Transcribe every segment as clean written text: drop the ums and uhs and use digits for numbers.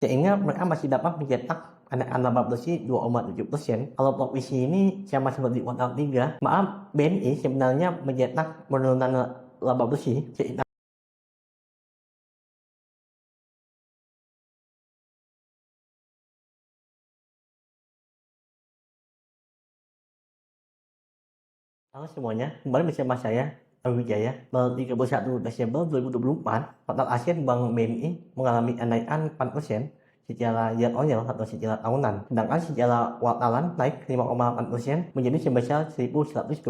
Sehingga mereka masih dapat mencetak anak laba bersih 2,7%. Kalau provisi ini sama seperti kuartal 3, maaf, BNI sebenarnya mencetak penurunan laba bersih sekitar halo semuanya, kembali bersama saya, Wijaya. Pada 31 Desember 2024, total aset Bank BNI mengalami kenaikan 4% secara year on year atau secara tahunan. Sedangkan secara kuartalan naik 5,8% menjadi sebesar 1.129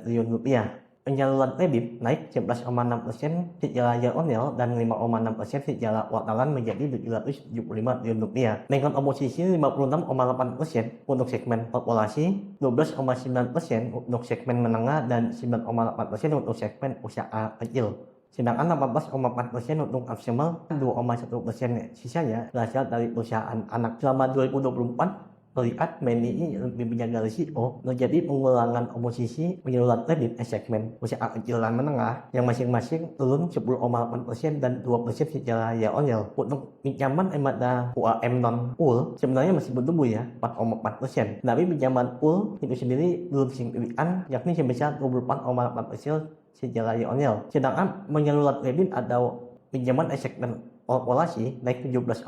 triliun rupiah. Penyaluran kredit naik 11,6% secara year on year dan 5,6% secara kuartalan menjadi 775 triliun rupiah. Dengan komposisi 56,8% untuk segmen korporasi, 12,9% untuk segmen menengah, dan 9,8% untuk segmen usaha kecil. Sedangkan 18,4% untuk consumer, 2,1% sisanya berasal dari perusahaan anak. Selama 2024, terlihat BNI lebih menjaga risiko terjadi pengurangan komposisi penyaluran kredit segmen usaha kecil dan menengah yang masing-masing turun 10,8% dan 2% secara year on year. Untuk pinjaman emada UAM non pool sebenarnya masih bertumbuh ya, 4,4%. Tapi pinjaman pool itu sendiri belum signifikan, yakni sebesar 24,8% secara year on year. Sedangkan penyaluran kredit atau pinjaman segmen korporasi naik 17,6%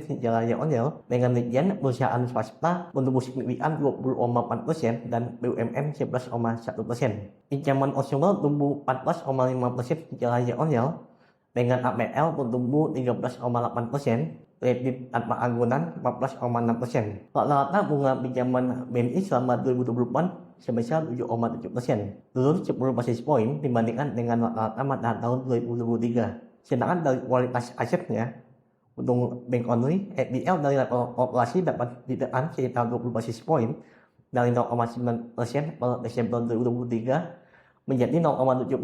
secara year on year, dengan rincian perusahaan swasta bertumbuh signifikan 20,4% dan BUMN 11,1%. Pinjaman consumer tumbuh 14,5% secara year on year, dengan APL bertumbuh 13,8%, kredit tanpa agunan 14,6%. Rata-rata bunga pinjaman BNI selama 2024 sebesar 7,7%, turun 10 basis point dibandingkan dengan rata-rata pada tahun 2023. Sedangkan dari kualitas asetnya, untuk bank only, NPL dari level korporasi dapat ditekan sekitar 20 basis point dari 0,9% per Desember 2023 menjadi 0,7%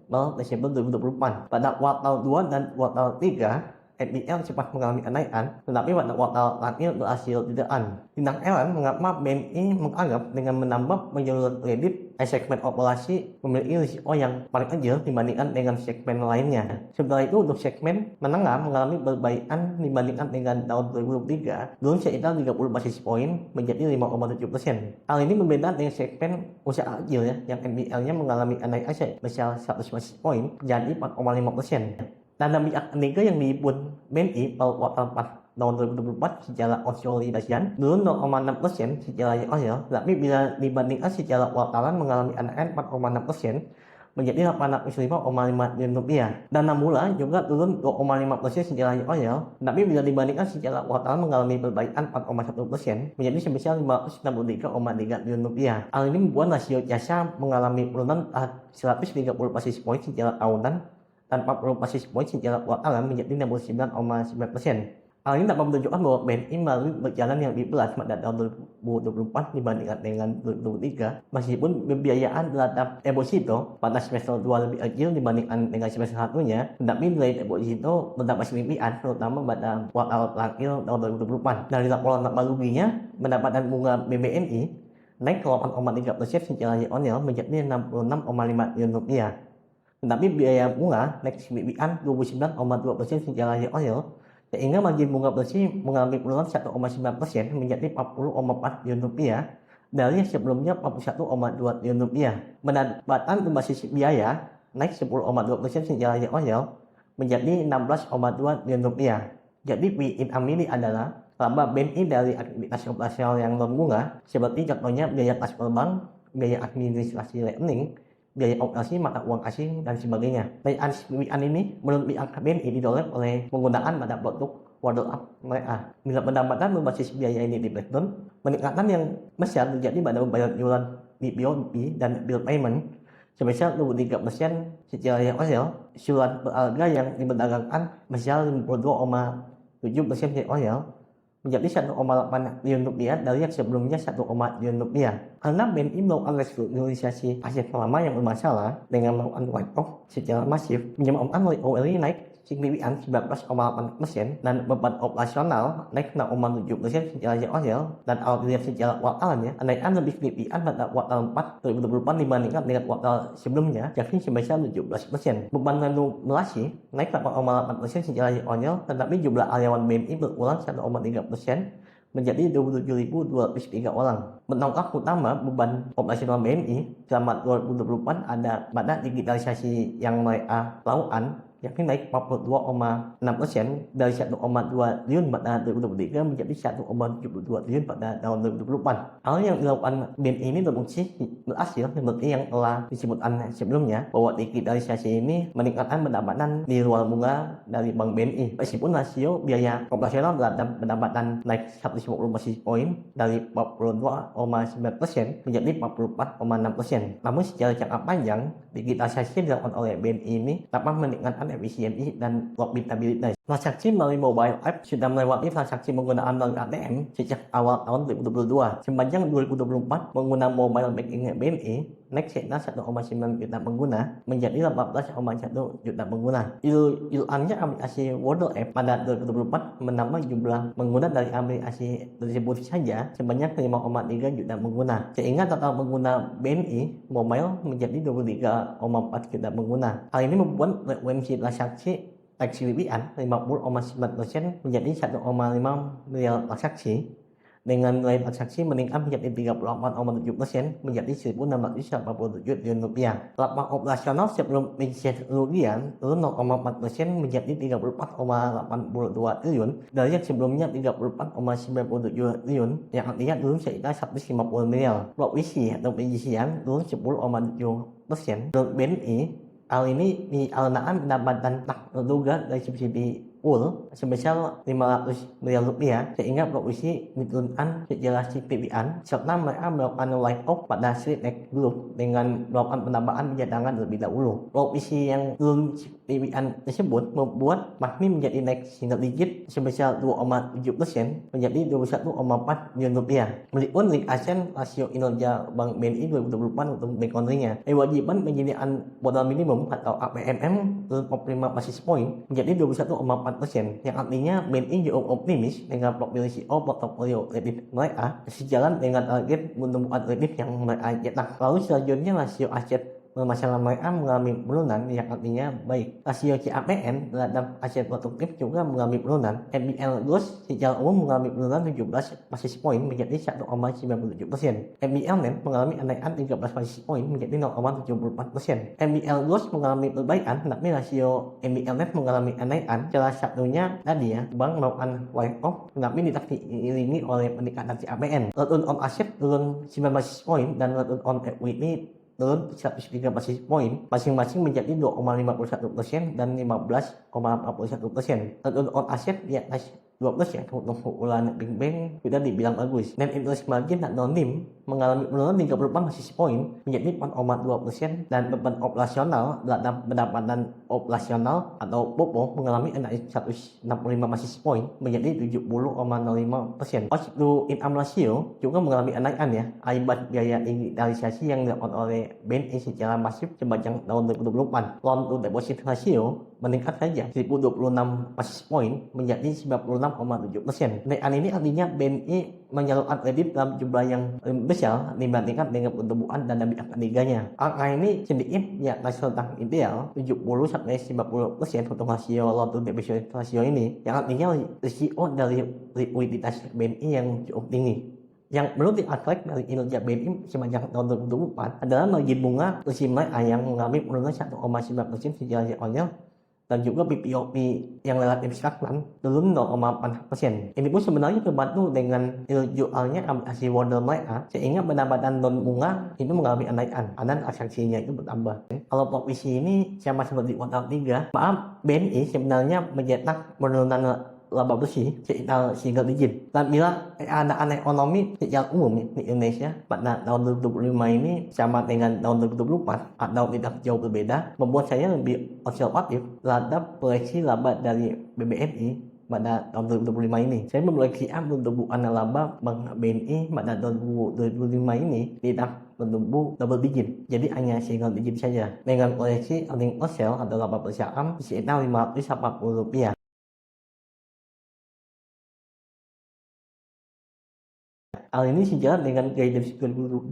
per Desember 2024. Pada kuartal 2 dan kuartal 3, NPL cepat mengalami kenaikan, tetapi pada kuartal terakhir berhasil ditekan. Tidak heran mengapa BNI menganggap dengan menambah penyaluran kredit segmen operasi memiliki risiko yang paling kecil dibandingkan dengan segmen lainnya. Setelah itu untuk segmen menengah mengalami perbaikan dibandingkan dengan tahun 2023, turun sekitar 30 basis point menjadi 5,7%. Hal ini berbeda dengan segmen usaha kecil ya, yang NPL-nya mengalami kenaikan sebesar 100 basis point jadi 4,5%. Tanda pihak ketiga yang dihimpun BNI pada kuartal 4 tahun 2024 secara konsolidasian turun 0,6% secara year on year, tapi bila dibandingkan secara kuartalan mengalami kenaikan 4,6% menjadi 805,5 triliun rupiah. Dana mula juga turun 2,5% secara year on year, tapi bila dibandingkan secara kuartalan mengalami perbaikan 4,1% menjadi sebesar 563,3 triliun rupiah. Hal ini membuat rasio jasa mengalami penurunan 130 basis point secara tahunan dan 40 basis point secara kuartalan menjadi 69,9%. Hal ini dapat menunjukkan bahwa BNI melalui berjalan yang lebih berat pada tahun 2024 dibandingkan dengan 2023, meskipun pembiayaan terhadap deposito pada semester 2 lebih kecil dibandingkan dengan semester 1-nya, tetapi nilai deposito terdapat signifikan, terutama pada kuartal terakhir tahun 2024. Dari laporan laba ruginya, pendapatan bunga BBNI naik 8,3% secara year on year menjadi 66,5 triliun rupiah. Tetapi biaya bunga naik signifikan 29,2% secara year on year, sehingga margin bunga bersih mengalami penurunan 1,9% menjadi 40,4 triliun rupiah dari sebelumnya 41,2 triliun rupiah. Pendapatan berbasis biaya naik 10,2% secara year on year menjadi 16,2 triliun rupiah. Jadi fee income ini adalah laba BNI dari aktivitas operasional yang non bunga, seperti contohnya biaya transfer bank, biaya administrasi rekening, biaya operasi mata uang asing, dan sebagainya. Kenaikan signifikan ini menurut pihak BNI didorong oleh penggunaan pada produk waddle up mereka. Bila pendapatan berbasis biaya ini di breakdown, peningkatan yang besar terjadi pada pembayaran iuran BPOP dan bill payment sebesar 23% secara year on year. Surat berharga yang diperdagangkan besar 52,7% year on year menjadi 1,8 triliun rupiah dari yang sebelumnya 1, triliun rupiah. Karena BNI melakukan restrukturisasi aset lama yang bermasalah dengan melakukan write-off secara masif, pinjaman online OLI naik signifikan 19,8% dan beban operasional naik 0,7% secara year-on-year dan kalau dilihat secara kuartalnya kenaikan lebih signifikan pada kuartal 4 2024 dibandingkan dengan kuartal sebelumnya yakni sebesar 17%. Beban remunerasi naik 8,8% secara year-on-year tetapi jumlah karyawan BNI berkurang 1,3% menjadi 27.203 orang. Penongkrak utama beban operasional BNI selama 2024 ada pada digitalisasi yang mereka lakukan yakni naik 42,6% dari 1,2 triliun pada 2023 menjadi 1,72 triliun pada tahun 2024. Hal yang dilakukan BNI ini terbukti berhasil seperti yang telah disebutkan sebelumnya bahwa digitalisasi ini meningkatkan pendapatan di luar bunga dari Bank BNI. Meskipun rasio biaya operasional terhadap pendapatan naik 150 basis poin dari 42,9% menjadi 44,6%. Namun secara jangka panjang, digitalisasi dilakukan oleh BNI ini dapat meningkatkan efisiensi dan profitabilitas. Transaksi melalui mobile app sudah melewati transaksi menggunakan bank ATM sejak awal tahun 2022. Sepanjang 2024, pengguna mobile banking BNI naik sekitar 1,9 juta pengguna menjadi 18,1 juta pengguna. Iurannya aplikasi Wordle App pada 2024 menambah jumlah pengguna dari aplikasi tersebut saja sebanyak 5,3 juta pengguna. Sehingga total pengguna BNI mobile menjadi 23,4 juta pengguna. Hal ini membuat frekuensi transaksi naik signifikan 50,9% menjadi 1,5 miliar transaksi dengan nilai transaksi meningkat menjadi 38,7% menjadi 1.687 triliun rupiah. Lapak operasional sebelum rincian kerugian turun 0,4% menjadi 34,82 triliun dari yang sebelumnya 34,97 triliun yang artinya turun sekitar 150 miliar. Provisi atau penyisian turun 10,7%. Menurut BNI, hal ini dikarenakan pendapatan tak terduga dari subsidi sebesar 500 miliar rupiah sehingga provisi diturunkan secara signifikan serta mereka melakukan write-off pada Sritek Group dengan melakukan penambahan cadangan terlebih dahulu. Provisi yang turun signifikan tersebut membuat PATMI menjadi naik single digit sebesar 2,7% menjadi 21,4 triliun rupiah. Meskipun ringkasan rasio kinerja Bank BNI 2024 untuk backgroundnya, kewajiban penyediaan modal minimum atau APMM turun 45 basis point menjadi 21,4%, yang artinya BNI cukup optimis dengan profil risiko portofolio kredit mereka sejalan dengan target pertumbuhan kredit yang mereka cetak. Lalu selanjutnya rasio aset permasalahan mereka mengalami penurunan yang artinya baik. Rasio CAPM terhadap aset produktif juga mengalami penurunan. NPL growth secara umum mengalami penurunan 17 basis point menjadi 1,97%. NPL net mengalami kenaikan 13 basis point menjadi 0,74%. NPL growth mengalami perbaikan tetapi rasio NPL net mengalami kenaikan. Salah satunya tadi ya, bank melakukan write-off tetapi tidak diiringi oleh peningkatan CAPM. Return on asset turun 9 basis point dan return on equity turun 103 basis point, masing-masing menjadi 2,51% dan 15,41%. Return on asset di atas 12 untuk ukuran Big Bang sudah dibilang bagus. Net interest margin atau NIM mengalami penurunan 34 basis point menjadi 4,2% dan beban operasional terhadap pendapatan operasional atau POPO mengalami naik 165 basis point menjadi 70,05%. Cost to income ratio juga mengalami kenaikan ya akibat biaya digitalisasi yang dilakukan oleh BNI secara masif sepanjang tahun 2024. Loan to deposit ratio meningkat saja 1026 basis point menjadi 96,7%. Kenaikan ini artinya BNI menyalurkan kredit dalam jumlah yang lebih besar dibandingkan dengan pertumbuhan dana pihak ketiganya. Angka ini sedikit di atas rentang ideal 70-90% untuk rasio loan to deposit ratio ini, yang artinya risiko dari likuiditas BNI yang cukup tinggi. Yang perlu diatlet dari kinerja BNI sepanjang tahun 2024 adalah margin bunga tersimbang yang mengalami penurunan 1,9% secara year-on-year dan juga PPOP yang relatif stagnan turun 0,4%. Ini pun sebenarnya terbantu dengan jualnya aplikasi Wordle mereka sehingga pendapatan non bunga itu mengalami kenaikan karena transaksinya itu bertambah. Kalau provisi ini sama seperti kuartal 3, BNI sebenarnya mencetak penurunan laba bersih sekitar single digit. Dan bila keadaan ekonomi secara umum di Indonesia pada tahun 2025 ini sama dengan tahun 2024 atau tidak jauh berbeda, membuat saya lebih konservatif terhadap proyeksi laba dari BBNI pada tahun 2025 ini. Saya memiliki pertumbuhan laba Bank BNI pada 2025 ini tidak bertumbuh double digit, jadi hanya single digit saja. Dengan proyeksi earning per share atau laba per saham sekitar Rp540. Hal ini sejalan dengan guidance 2025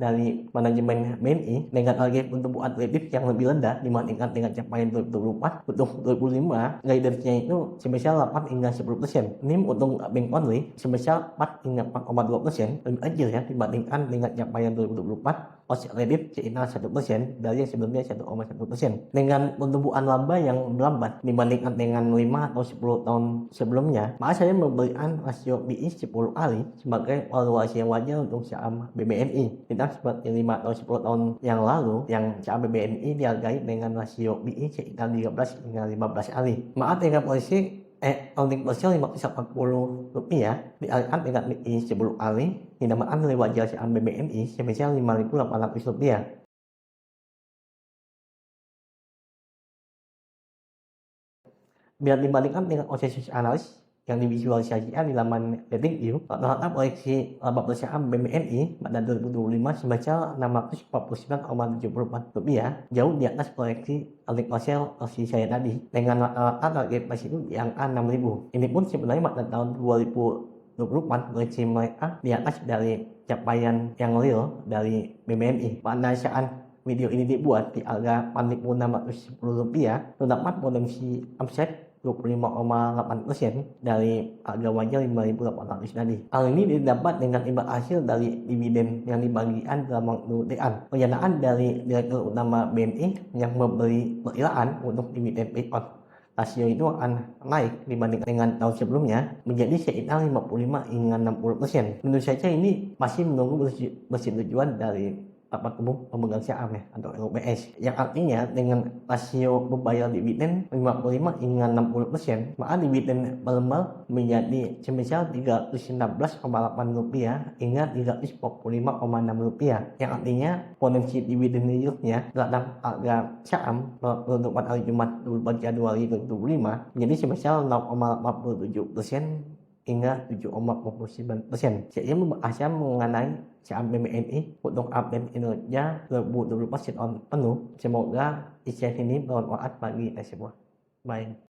dari manajemen BNI dengan target pertumbuhan kredit yang lebih rendah dibandingkan dengan capaian 2024. Untuk 2025, guidance-nya itu sebesar 8 hingga 10%. NIM untuk bank only sebesar 4 hingga 4,2%, lebih kecil ya dibandingkan dengan capaian 2024. Cost kredit sekitar 1% dari yang sebelumnya 1,1%. Dengan pertumbuhan laba yang melambat dibandingkan dengan 5 atau 10 tahun sebelumnya, maka saya memberikan rasio BI 10 kali sebagai valuasi yang wajar untuk saham BBNI. Tidak seperti 5 atau 10 tahun yang lalu yang saham BBNI dihargai dengan rasio BI sekitar 13 hingga 15 kali. Maka dengan posisi earning per share Rp540 dialihkan dengan BI 10 kali dinamakan nilai wajar saham BBNI sebesar Rp5.800. Bila dibandingkan dengan konsensus analis yang divisualisasikan di laman TradingView, rata-rata proyeksi laba per saham BBNI pada 2025 sebesar Rp69,74, jauh di atas proyeksi earning per share versi saya tadi, dengan rata-rata target price itu di angka 6.000. Ini pun sebenarnya pada tahun 2024 proyeksi mereka di atas dari capaian yang real dari BBNI. Pada saat video ini dibuat di harga Rp4.610, terdapat potensi upside 25,8% dari harga wajar Rp5.800 tadi. Hal ini didapat dengan imbal hasil dari dividen yang dibagikan dalam waktu dekan. Pernyataan dari Direktur Utama BNI yang memberi perkiraan untuk dividen payout rasio itu akan naik dibandingkan dengan tahun sebelumnya menjadi sekitar 55 hingga 60%. Tentu saja ini masih menunggu persetujuan dari rapat umum pemegang saham ya atau LPS, yang artinya dengan rasio membayar dividen 55 hingga 60%, maka dividen per lembar menjadi sebesar Rp316,8 hingga Rp345,6, yang artinya potensi dividen yieldnya terhadap harga saham penutupan hari Jumat 24 Januari 2025 menjadi sebesar 0,87% hingga 7,49%. Saya membahas mengenai saham BBNI untuk update kinerja 2024 tahun penuh. Semoga isian ini bermanfaat bagi kita semua. Baik.